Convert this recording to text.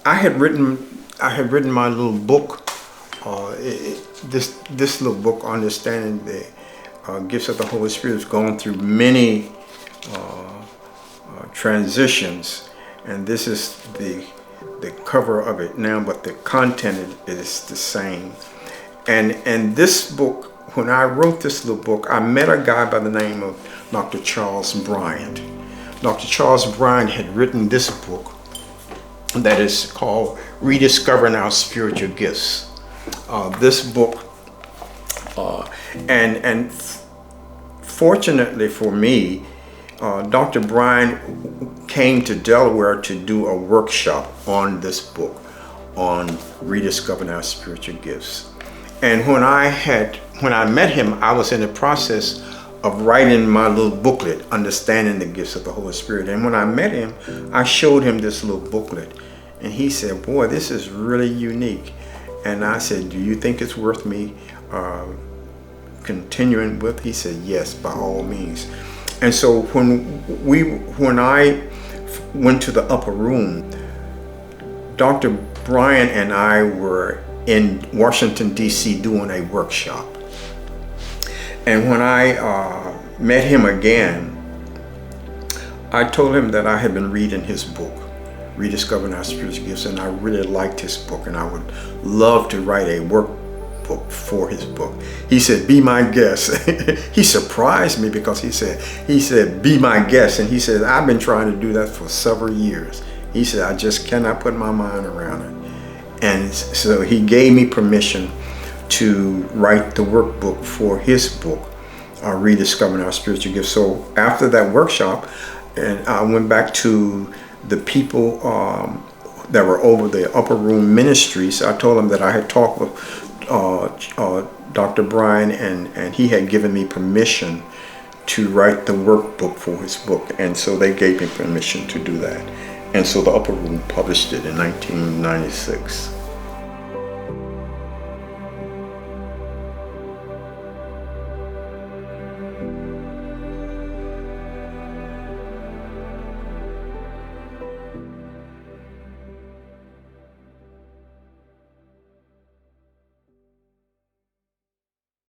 I had written my little book, this little book, Understanding the Gifts of the Holy Spirit, has gone through many transitions, and this is the cover of it now, but the content is the same. And this book, when I wrote this little book, I met a guy by the name of Dr. Charles Bryant. Dr. Charles Bryant had written this book that is called Rediscovering Our Spiritual Gifts. This book, and fortunately for me, Dr. Bryant came to Delaware to do a workshop on this book, on Rediscovering Our Spiritual Gifts. And when I met him, I was in the process of writing my little booklet, Understanding the Gifts of the Holy Spirit. And when I met him, I showed him this little booklet. And he said, boy, this is really unique. And I said, do you think it's worth me continuing with? He said, yes, by all means. And so when I went to the upper room, Dr. Bryant and I were in Washington, D.C. doing a workshop. And when I met him again, I told him that I had been reading his book, Rediscovering Our Spiritual Gifts, and I really liked his book, and I would love to write a workbook for his book. He said, be my guest. He surprised me because he said, be my guest. And he said, I've been trying to do that for several years. He said, I just cannot put my mind around it. And so he gave me permission to write the workbook for his book, Rediscovering Our Spiritual Gifts. So after that workshop, and I went back to the people that were over the upper room ministries. I told them that I had talked with Dr. Bryan, and he had given me permission to write the workbook for his book. And so they gave me permission to do that. And so the upper room published it in 1996.